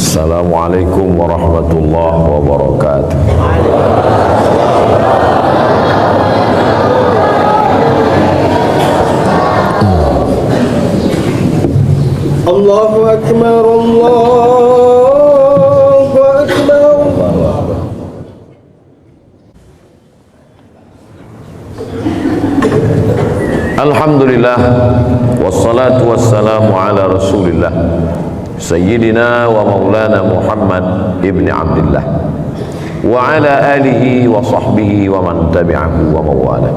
Assalamualaikum warahmatullahi wabarakatuh. Allahu Akbar, Allahu Akbar. Alhamdulillah, wassalatu wassalamu ala rasulillah Sayyidina wa maulana Muhammad ibn Abdullah wa ala alihi wa sahbihi wa man tabi'ahu wa mawala.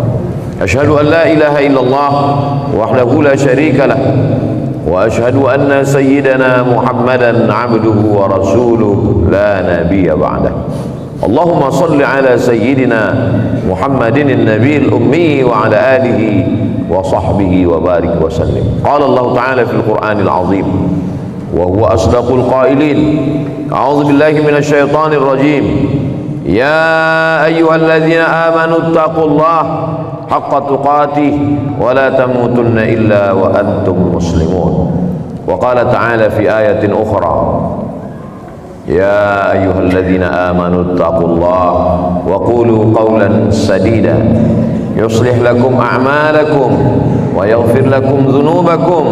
Ashhadu an la ilaha illallah wahdahu la syarika lah wa ashhadu anna sayyidana Muhammadan abduhu wa rasuluh la nabiyya ba'dah. Allahumma salli ala sayyidina Muhammadin an-nabiyil ummi wa ala alihi wa sahbihi wa barik wa sallim. Qala Allah ta'ala fil Qur'anil azim wa huwa asdaqul qailin. A'udzu billahi minasy syaithanir rajim. Ya ayyuhalladzina amanu taqullaha haqqa tuqatih wa la tamutunna illa wa antum muslimun. Wa qala ta'ala fi ayatin ukhra. Ya ayyuhalladzina amanu taqullaha wa qulu qawlan sadida yuslih lakum a'malakum wa yaghfir lakum dhunubakum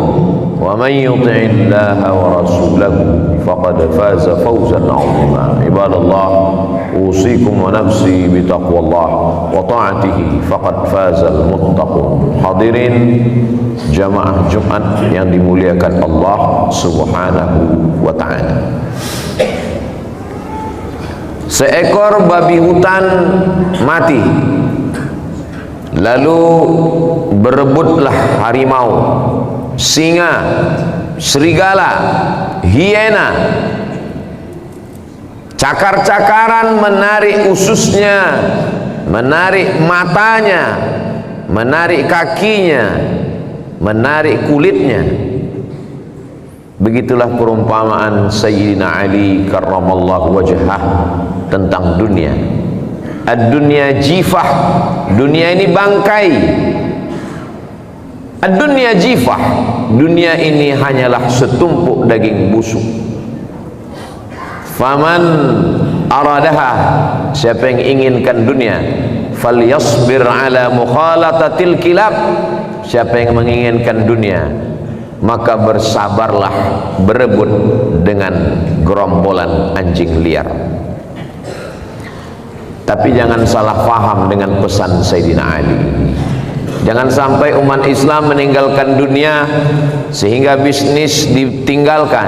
wa man yuti'illaha wa rasulahu faqad faza fawzan 'azima. Ibadallah, usikum wa nafsi bitaqwallah wa ta'atihi faqad fazal muttaqun. Hadirin jamaah Jumat yang dimuliakan Allah Subhanahu wa ta'ala. Seekor babi hutan mati, lalu berebutlah harimau, singa, serigala, hiena. Cakar-cakaran menarik ususnya, menarik matanya, menarik kakinya, menarik kulitnya. Begitulah perumpamaan Sayyidina Ali karramallahu wajhah tentang dunia. Ad-dunya jifah, dunia ini bangkai. Ad-dunya jifah, dunia ini hanyalah setumpuk daging busuk. Faman aradaha, siapa yang inginkan dunia, falyasbir ala mukhalatatil kilab, siapa yang menginginkan dunia, maka bersabarlah berebut dengan gerombolan anjing liar. Tapi jangan salah faham dengan pesan Sayyidina Ali. Jangan sampai umat Islam meninggalkan dunia sehingga bisnis ditinggalkan,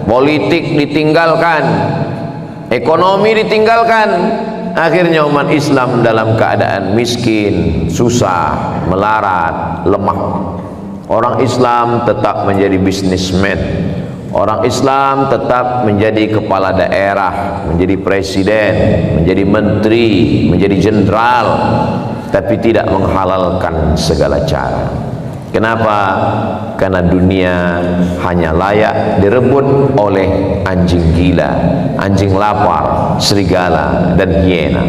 politik ditinggalkan, ekonomi ditinggalkan. Akhirnya umat Islam dalam keadaan miskin, susah, melarat, lemah. Orang Islam tetap menjadi bisnismen. Orang Islam tetap menjadi kepala daerah, menjadi presiden, menjadi menteri, menjadi jenderal, tapi tidak menghalalkan segala cara. Kenapa? Karena dunia hanya layak direbut oleh anjing gila, anjing lapar, serigala, dan hiena.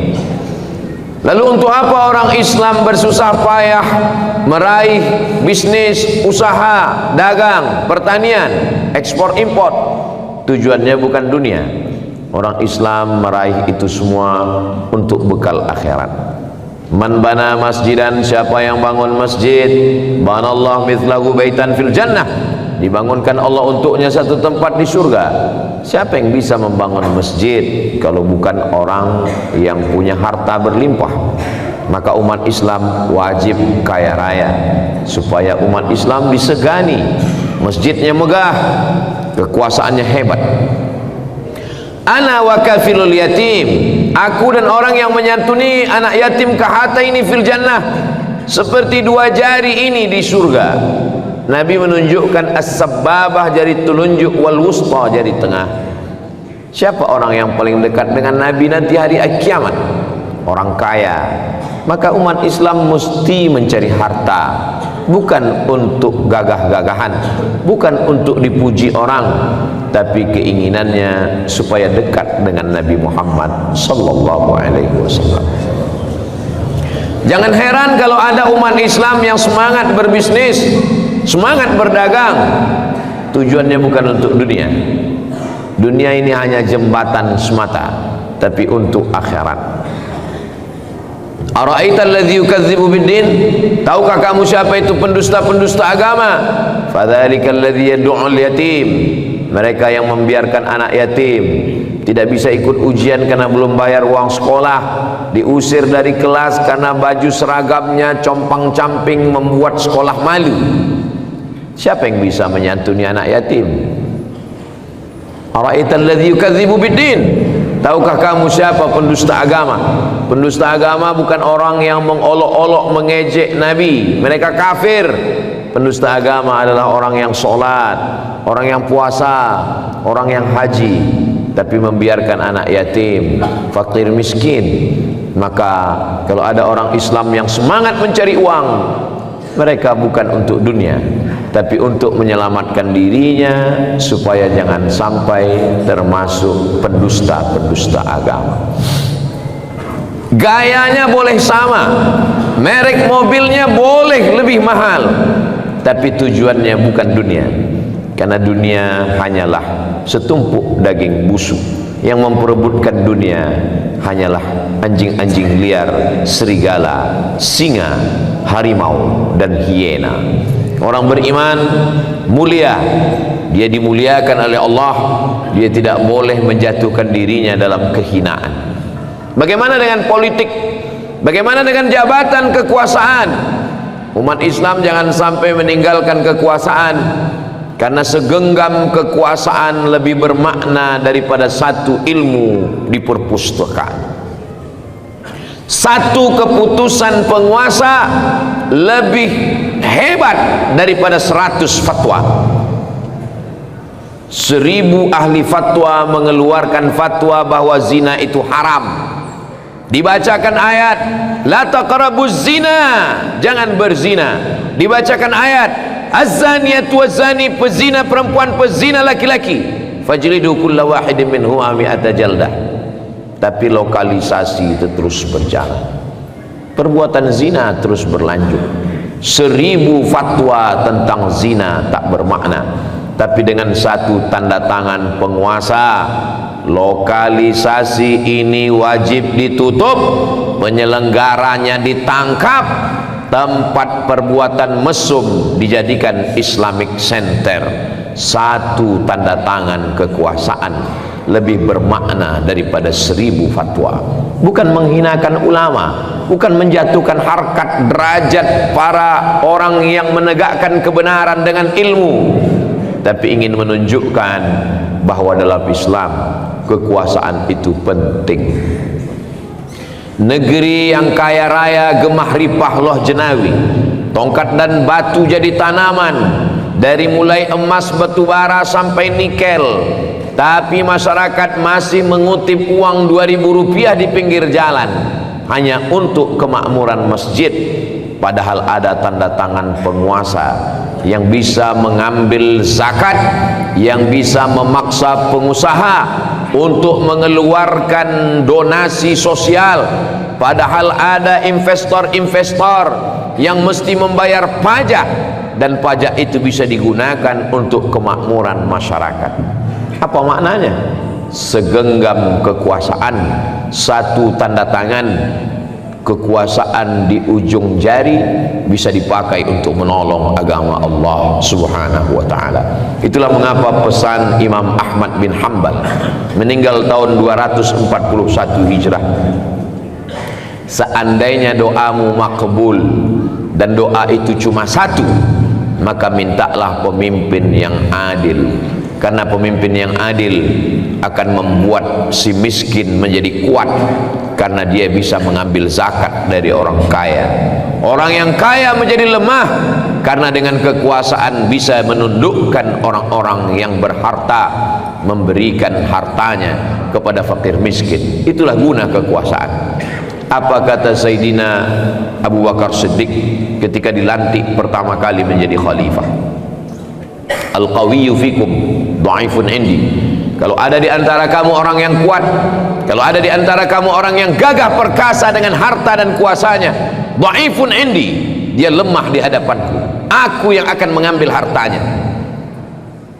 Lalu untuk apa orang Islam bersusah payah meraih bisnis, usaha, dagang, pertanian, ekspor import? Tujuannya bukan dunia. Orang Islam meraih itu semua untuk bekal akhirat. Man bana masjidan, siapa yang bangun masjid, banallahu mithlahu baitan fil jannah, dibangunkan Allah untuknya satu tempat di surga. Siapa yang bisa membangun masjid kalau bukan orang yang punya harta berlimpah? Maka umat Islam wajib kaya raya supaya umat Islam disegani, masjidnya megah, kekuasaannya hebat. Ana wa kafilul yatim, aku dan orang yang menyantuni anak yatim kahataini fil jannah, seperti dua jari ini di surga. Nabi menunjukkan as-sababah, jari telunjuk, wal wusta, jari tengah. Siapa orang yang paling dekat dengan Nabi nanti hari kiamat? Orang kaya. Maka umat Islam mesti mencari harta, bukan untuk gagah-gagahan, bukan untuk dipuji orang, tapi keinginannya supaya dekat dengan Nabi Muhammad sallallahu alaihi wasallam. Jangan heran kalau ada umat Islam yang semangat berbisnis, semangat berdagang, tujuannya bukan untuk dunia, Dunia ini hanya jembatan semata, tapi untuk akhirat. Ara'aital ladzi yukadzibu biddin? Tahukah kamu siapa itu pendusta-pendusta agama? Fadzalikal ladzi yad'ul yatim. Mereka yang membiarkan anak yatim tidak bisa ikut ujian karena belum bayar uang sekolah, diusir dari kelas karena baju seragamnya compang-camping membuat sekolah malu. Siapa yang bisa menyantuni anak yatim? Ara'aital ladzi yukadzibu biddin? Tahukah kamu siapa pendusta agama? Pendusta agama bukan orang yang mengolok-olok mengejek Nabi, mereka kafir. Pendusta agama adalah orang yang sholat, orang yang puasa, orang yang haji, tapi membiarkan anak yatim, fakir, miskin. Maka kalau ada orang Islam yang semangat mencari uang, mereka bukan untuk dunia, tapi untuk menyelamatkan dirinya supaya jangan sampai termasuk pendusta-pendusta agama. Gayanya boleh sama, merek mobilnya boleh lebih mahal, tapi tujuannya bukan dunia. Karena dunia hanyalah setumpuk daging busuk. Yang memperebutkan dunia hanyalah anjing-anjing liar, serigala, singa, harimau, dan hiena. Orang beriman mulia, dia dimuliakan oleh Allah, dia tidak boleh menjatuhkan dirinya dalam kehinaan. Bagaimana dengan politik? Bagaimana dengan jabatan kekuasaan? Umat Islam jangan sampai meninggalkan kekuasaan, karena segenggam kekuasaan lebih bermakna daripada satu ilmu di perpustakaan. Satu keputusan penguasa lebih hebat daripada 100 fatwa. 1000 ahli fatwa mengeluarkan fatwa bahwa zina itu haram. Dibacakan ayat la taqrabuz zina, jangan berzina. Dibacakan ayat az-zaniyatu waz-zani, pezina perempuan, pezina laki-laki, fajlidu kulla wahidin minhuma mi'ata jaldah. Tapi lokalisasi itu terus berjalan, perbuatan zina terus berlanjut. 1000 fatwa tentang zina tak bermakna, tapi dengan satu tanda tangan penguasa, lokalisasi ini wajib ditutup, penyelenggaranya ditangkap, tempat perbuatan mesum dijadikan Islamic Center. Satu tanda tangan kekuasaan lebih bermakna daripada 1000 fatwa. Bukan menghinakan ulama, bukan menjatuhkan harkat derajat para orang yang menegakkan kebenaran dengan ilmu, tapi ingin menunjukkan bahwa dalam Islam kekuasaan itu penting. Negeri yang kaya raya gemah ripah loh jenawi, tongkat dan batu jadi tanaman, dari mulai emas, batu bara sampai nikel, tapi masyarakat masih mengutip uang 2000 rupiah di pinggir jalan hanya untuk kemakmuran masjid. Padahal ada tanda tangan penguasa yang bisa mengambil zakat, yang bisa memaksa pengusaha untuk mengeluarkan donasi sosial. Padahal ada investor-investor yang mesti membayar pajak, dan pajak itu bisa digunakan untuk kemakmuran masyarakat. Apa maknanya? Segenggam kekuasaan, satu tanda tangan kekuasaan di ujung jari bisa dipakai untuk menolong agama Allah Subhanahu wa taala. Itulah mengapa pesan Imam Ahmad bin Hanbal, meninggal tahun 241 Hijrah. Seandainya doamu makbul dan doa itu cuma satu, maka mintalah pemimpin yang adil. Karena pemimpin yang adil akan membuat si miskin menjadi kuat, karena dia bisa mengambil zakat dari orang kaya. Orang yang kaya menjadi lemah karena dengan kekuasaan bisa menundukkan orang-orang yang berharta, memberikan hartanya kepada fakir miskin. Itulah guna kekuasaan. Apa kata Sayyidina Abu Bakar Siddiq ketika dilantik pertama kali menjadi khalifah? Al-qawiyyu fikum dha'ifun indi. Kalau ada di antara kamu orang yang kuat, kalau ada di antara kamu orang yang gagah perkasa dengan harta dan kuasanya, dha'ifun indi, dia lemah di hadapanku, aku yang akan mengambil hartanya.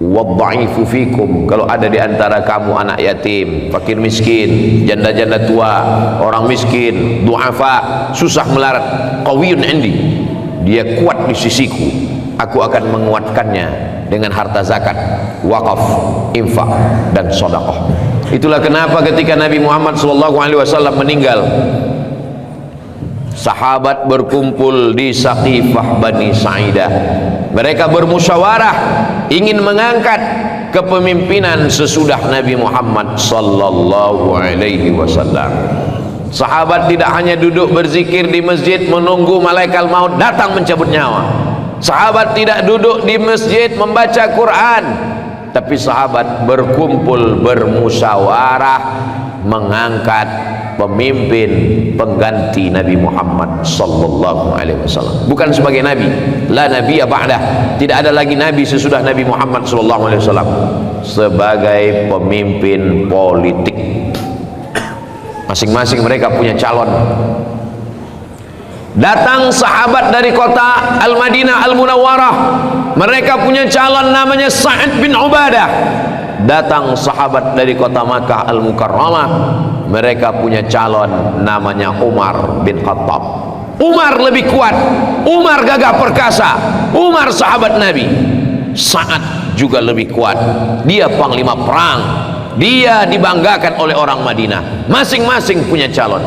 wadha'ifu fikum, kalau ada di antara kamu anak yatim, fakir miskin, janda-janda tua, orang miskin, du'afa, susah melarat, qawiyun indi, dia kuat di sisiku, aku akan menguatkannya dengan harta zakat, wakaf, infak, dan sedekah. Itulah kenapa ketika Nabi Muhammad SAW meninggal, sahabat berkumpul di Saqifah Bani Sa'idah. Mereka bermusyawarah ingin mengangkat kepemimpinan sesudah Nabi Muhammad sallallahu alaihi wasallam. Sahabat tidak hanya duduk berzikir di masjid menunggu malaikat maut datang mencabut nyawa. Sahabat tidak duduk di masjid membaca Quran, tapi sahabat berkumpul bermusyawarah mengangkat pemimpin pengganti Nabi Muhammad sallallahu alaihi wasallam, bukan sebagai nabi, la nabiyya ba'dah, tidak ada lagi nabi sesudah Nabi Muhammad sallallahu alaihi wasallam, sebagai pemimpin politik. Masing-masing mereka punya calon. Datang sahabat dari kota Al-Madinah Al-Munawwarah, mereka punya calon namanya Sa'ad bin Ubadah. Datang sahabat dari kota Makkah Al-Mukarramah, mereka punya calon namanya Umar bin Khattab. Umar lebih kuat, Umar gagah perkasa, Umar sahabat Nabi. Sa'ad juga lebih kuat, dia panglima perang, dia dibanggakan oleh orang Madinah. Masing-masing punya calon,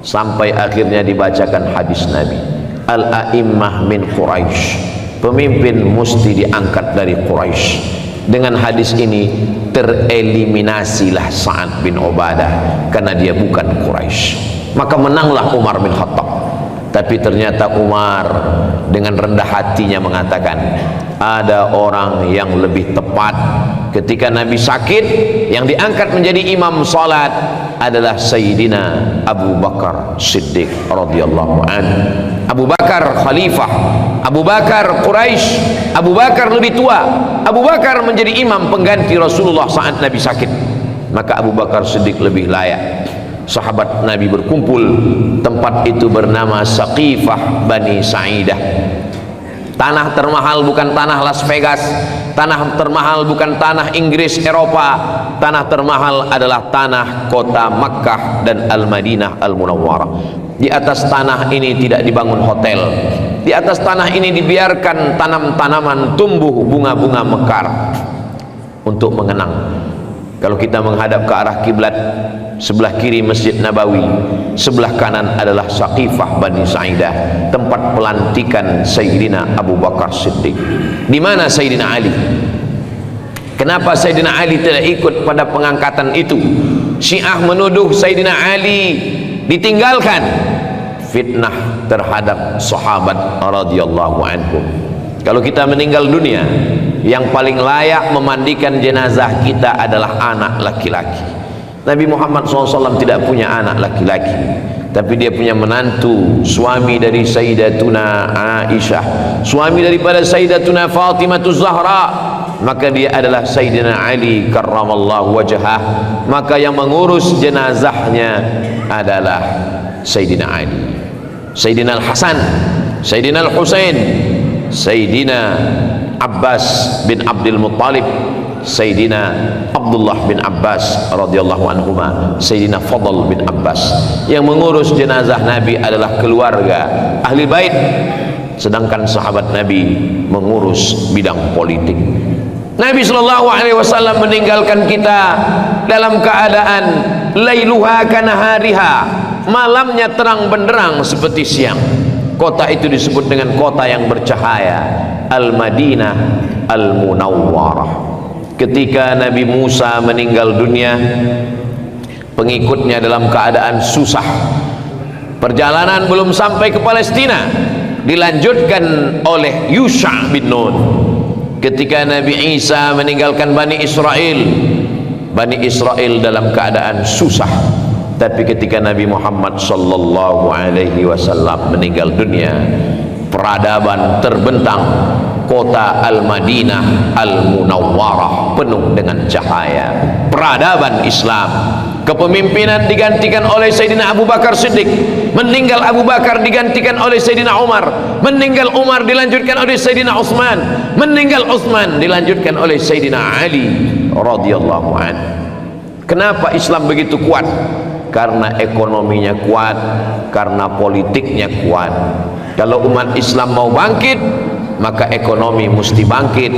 sampai akhirnya dibacakan hadis Nabi, al-a'immah min Quraisy, pemimpin mesti diangkat dari Quraisy. Dengan hadis ini tereliminasilah Sa'ad bin Ubadah karena dia bukan Quraisy, maka menanglah Umar bin Khattab. Tapi ternyata Umar dengan rendah hatinya mengatakan, ada orang yang lebih tepat. Ketika Nabi sakit, yang diangkat menjadi imam salat adalah Sayyidina Abu Bakar Siddiq radhiyallahu anhu. Abu Bakar khalifah, Abu Bakar Quraisy, Abu Bakar lebih tua. Abu Bakar menjadi imam pengganti Rasulullah saat Nabi sakit, maka Abu Bakar Siddiq lebih layak. Sahabat Nabi berkumpul, tempat itu bernama Saqifah Bani Sa'idah. Tanah termahal bukan tanah Las Vegas, tanah termahal bukan tanah Inggris Eropa, tanah termahal adalah tanah kota Makkah dan Al-Madinah Al-Munawwarah. Di atas tanah ini tidak dibangun hotel, di atas tanah ini dibiarkan tanam-tanaman tumbuh, bunga-bunga mekar untuk mengenang. Kalau kita menghadap ke arah kiblat, sebelah kiri Masjid Nabawi, sebelah kanan adalah Saqifah Bani Sa'idah, tempat pelantikan Sayyidina Abu Bakar Siddiq. Di mana Sayyidina Ali? Kenapa Sayyidina Ali tidak ikut pada pengangkatan itu? Syiah menuduh Sayyidina Ali ditinggalkan, fitnah terhadap sahabat radhiyallahu anhum. Kalau kita meninggal dunia, yang paling layak memandikan jenazah kita adalah anak laki-laki. Nabi Muhammad SAW tidak punya anak laki-laki, tapi dia punya menantu, suami dari Sayyidatuna Aisyah, suami daripada Sayyidatuna Fatimah Zahra, maka dia adalah Sayyidina Ali karramallahu wajhah. Maka yang mengurus jenazahnya adalah Sayyidina Ali, Sayyidina Al-Hasan, Sayyidina Al-Husain, Sayyidina Abbas bin Abdul Muttalib, Sayyidina Abdullah bin Abbas radhiyallahu anhuma, Sayyidina Fadl bin Abbas. Yang mengurus jenazah Nabi adalah keluarga ahli bait, sedangkan sahabat Nabi mengurus bidang politik. Nabi sallallahu alaihi wasallam meninggalkan kita dalam keadaan lailuha kanahariha, malamnya terang benderang seperti siang. Kota itu disebut dengan kota yang bercahaya, Al-Madinah Al-Munawwarah. Ketika Nabi Musa meninggal dunia, pengikutnya dalam keadaan susah. Perjalanan belum sampai ke Palestina, dilanjutkan oleh Yusha bin Nun. Ketika Nabi Isa meninggalkan Bani Israel dalam keadaan susah. Tapi ketika Nabi Muhammad sallallahu alaihi wasallam meninggal dunia, peradaban terbentang, kota Al-Madinah Al-Munawwarah penuh dengan cahaya peradaban Islam. kepemimpinan digantikan oleh Sayyidina Abu Bakar Siddiq, meninggal Abu Bakar digantikan oleh Sayyidina Umar, meninggal Umar dilanjutkan oleh Sayyidina Utsman, meninggal Utsman dilanjutkan oleh Sayyidina Ali radhiyallahu anhu. Kenapa Islam begitu kuat? Karena ekonominya kuat, karena politiknya kuat. Kalau umat Islam mau bangkit, maka ekonomi mesti bangkit,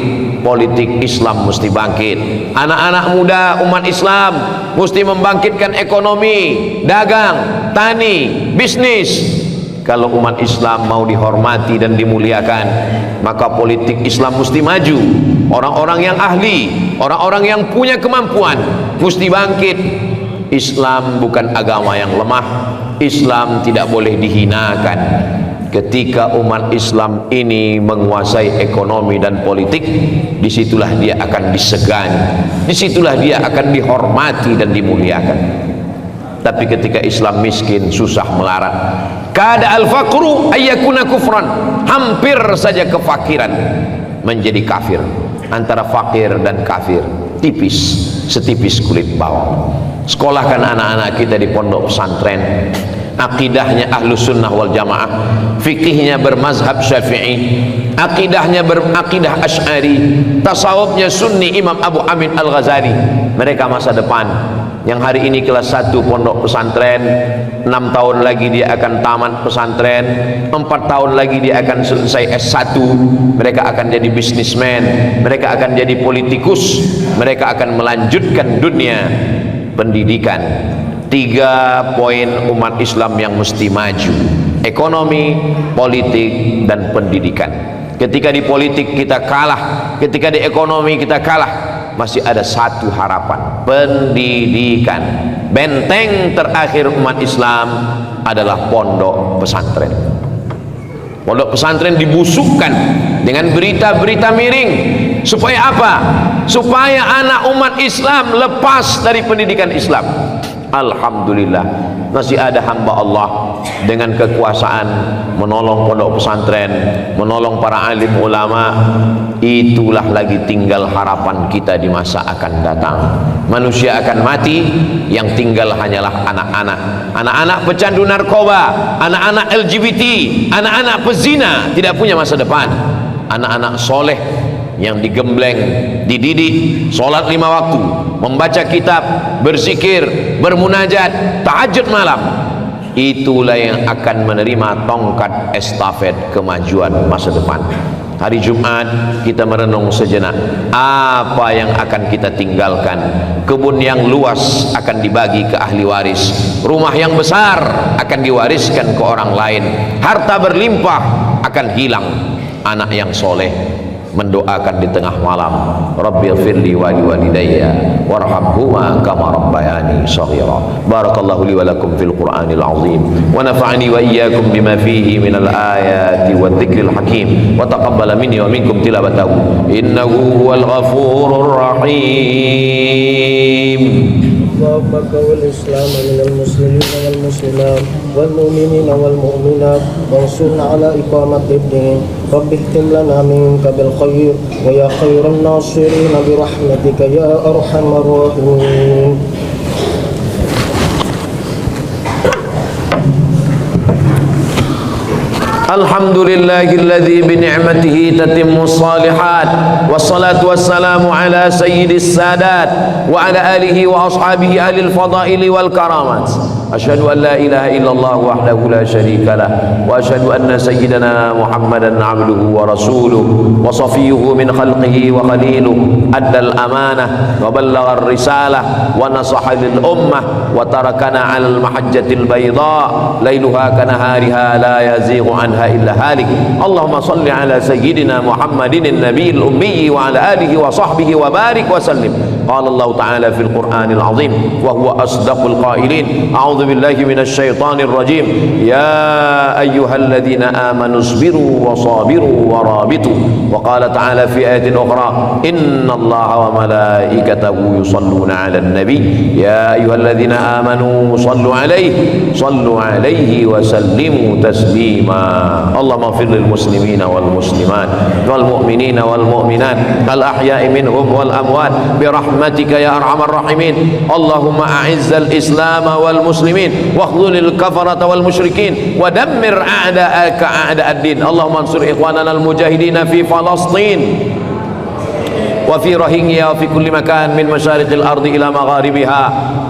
politik Islam mesti bangkit. Anak-anak muda umat Islam mesti membangkitkan ekonomi, dagang, tani, bisnis. Kalau umat Islam mau dihormati dan dimuliakan, maka politik Islam mesti maju. Orang-orang yang ahli, orang-orang yang punya kemampuan mesti bangkit. Islam bukan agama yang lemah. Islam tidak boleh dihinakan. Ketika umat Islam ini menguasai ekonomi dan politik, disitulah dia akan disegani, disitulah dia akan dihormati dan dimuliakan. Tapi ketika Islam miskin, susah melarat, kada al-faqru ayyakuna kufran, hampir saja kefakiran menjadi kafir. Antara fakir dan kafir tipis, setipis kulit bawang. Sekolahkan anak-anak kita di pondok pesantren, akidahnya ahlus sunnah wal jamaah, fikihnya bermazhab syafi'i, akidahnya berakidah asy'ari, tasawufnya sunni Imam Abu Hamid Al-Ghazali. Mereka masa depan. Yang hari ini kelas 1 pondok pesantren, 6 tahun lagi dia akan tamat pesantren, 4 tahun lagi dia akan selesai S1. Mereka akan jadi bisnismen, mereka akan jadi politikus, mereka akan melanjutkan dunia pendidikan. 3 poin umat Islam yang mesti maju: ekonomi, politik, dan pendidikan. Ketika di politik kita kalah, ketika di ekonomi kita kalah, masih ada satu harapan: pendidikan. Benteng terakhir umat Islam adalah pondok pesantren. Pondok pesantren dibusukkan dengan berita-berita miring. Supaya apa? Supaya anak umat Islam lepas dari pendidikan Islam. Alhamdulillah, masih ada hamba Allah dengan kekuasaan menolong pondok pesantren, menolong para alim ulama. Itulah lagi tinggal harapan kita di masa akan datang. Manusia akan mati, yang tinggal hanyalah anak-anak. Anak-anak pecandu narkoba, anak-anak LGBT, anak-anak pezina tidak punya masa depan. Anak-anak soleh yang digembleng, dididik, sholat 5 waktu, membaca kitab, berzikir, bermunajat, tahajud malam, itulah yang akan menerima tongkat estafet kemajuan masa depan. Hari Jumat kita merenung sejenak, apa yang akan kita tinggalkan. Kebun yang luas akan dibagi ke ahli waris, rumah yang besar akan diwariskan ke orang lain, harta berlimpah akan hilang. Anak yang soleh mendoakan di tengah malam, Rabbighfirli wa liwalidayya warhamhuma kama rabbayani shaghira. Barakallahu li wa lakum fil Qur'anil azim wa nafa'ani wa iyyakum bima fihi minal ayati wadh-dhikril hakim wa taqabbala minni wa minkum tilawatahu innahu huwal ghafurur rahim. اللهم كون الإسلام من المسلمين والمسلمات والمؤمنين والمؤمنات وانصرنا على إقامة الدين. رب اختم لنا منك بالخير ويا خير الناصرين برحمتك يا أرحم الراحمين. Alhamdulillahilladzi bini'matihi tatimmu shalihat, wassalatu wassalamu ala sayyidis sadat wa ala alihi wa ashabihi alil fadaili wal karamat. Asyhadu an la ilaha illallah wahdahu la syarika lah wa asyhadu anna sayyidana Muhammadan abduhu wa rasuluh wa safiyyuhu min khalqihi wa khaliluh, addal amanah wa ballagha ar-risalah wa nasaha lil ummah wa tarakana 'alal mahajjatil bayda lailuha kanahariha la yazighu anha illa halik. Allahumma salli ala sayyidina Muhammadin an-nabiyil ummi wa ala alihi wa sahbihi wa barik wa sallim. Qala Allah ta'ala fil Qur'anil azim wa huwa asdaqul qailin. A'udzu billahi minasy syaithanir rajim. Ya ayyuhalladzina amanu isbiru wa sabiru wa rabitu. Wa qala ta'ala fi ayatin ukhra, innallaha wa malaikatahu yusalluna 'alan nabi ya ayyuhalladzina amanu sallu 'alaihi wa sallimu taslima. Allahumma ighfir lil muslimina wal muslimat wal mu'minina wal mu'minat al ahya'i minhum wal amwat bi rahmatika برحمتك يا أرحم الراحمين. اللهم أعز الإسلام والمسلمين واخذل الكفرة والمشركين ودمر أعداءك أعداء الدين. اللهم انصر إخواننا المجاهدين في فلسطين وفي رهينها وفي كل مكان من مشارق الأرض إلى مغاربها.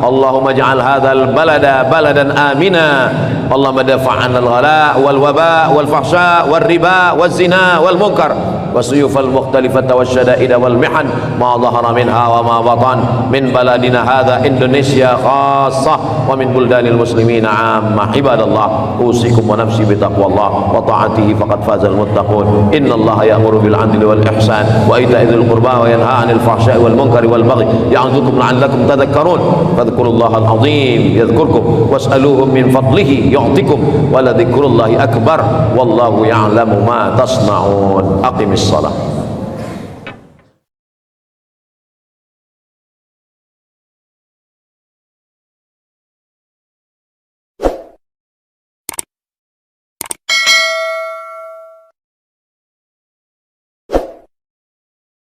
اللهم اجعل هذا البلد بلدا آمنا. اللهم دفع عنا الغلاء والوباء والفحشاء والربا والزنا والمنكر والسيوف المختلفة والشدائد والمحن ما ظهر منها وما بطن من بلدنا هذا إندونيسيا خاصة ومن بلدان المسلمين عامة. عباد الله، أوصيكم ونفسي بتقوى الله وطاعته فقد فاز المتقون. إن الله يأمر بالعدل والإحسان وإيتاء ذي القربى وينهى عن الفحشاء والمنكر والبغي يعظكم لعلكم تذكرون. فاذكروا الله العظيم يذكركم واسألوه من فضله يعطكم ولذكر الله أكبر والله يعلم ما تصنعون. أقم الصلاة.